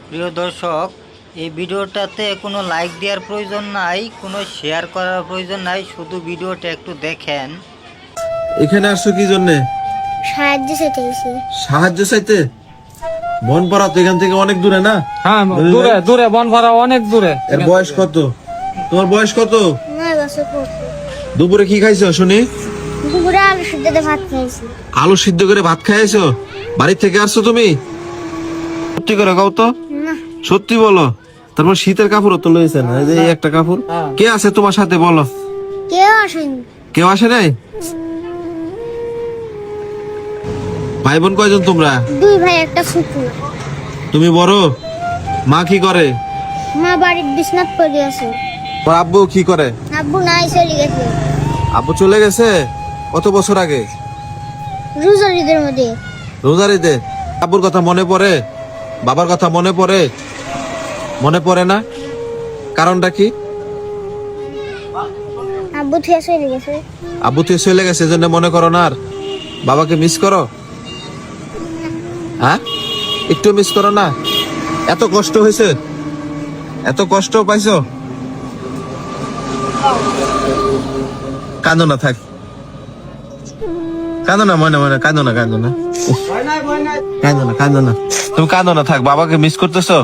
প্রিয় দর্শক, এই ভিডিওটাতে কোনো লাইক দেওয়ার প্রয়োজন নাই, কোনো শেয়ার করার প্রয়োজন নাই, শুধু ভিডিওটা একটু দেখেন। এখানে আসছো কি জন্য? সাহায্য চাইতেছি। সাহায্য চাইতে? বনপাড়া তো এখান থেকে অনেক দূরে না? হ্যাঁ, দূরে দূরে বনপাড়া অনেক দূরে। এর বয়স কত? তোমার বয়স কত? 9 বছর পড়ছে। দুপুরে কি খাইছো শুনি? দুপুরে আলু সিদ্ধ দিয়ে ভাত খাইছি। আলু সিদ্ধ করে ভাত খাইছো? বাড়ি থেকে আসছো তুমি? সত্যি করে কও তো, না, সত্যি বলো। তারপর শীতের কাপড় তো লইছেন, এই যে এই একটা কাপড়। কে আছে তোমার সাথে বলো? কেউ আসেনি। কেউ আসে নাই? ভাই বোন কয়জন তোমরা? 2 ভাই একটা ফুফু। তুমি বড়? মা কি করে? মা বাড়ির বিছনাত পড়ে আছে। তোমার আব্বু কি করে? আব্বু নাই, চলে গেছে আব্বু চলে গেছে কত বছর আগে? রোজার ঈদের মধ্যে। রোজার ঈদে? আব্বুর কথা মনে পড়ে? বাবার কথা মনে পড়ে? মনে পড়ে না? কারণটা কি? আব্বু থুয়া চলে গেছে। আব্বু তুই চলে গেছে এজন্য মনে করো না? আর বাবাকে মিস করো? হ্যাঁ, একটু মিস করো না? এত কষ্ট হয়েছে, এত কষ্ট পাইছো? কাঁদো না, থাক, কাঁদো না, মনে মনে কাঁদো না, কাঁদো না, কাঁদো না, কাঁদো না, তুমি কাঁদো না, থাক। বাবাকে মিস করতেছো?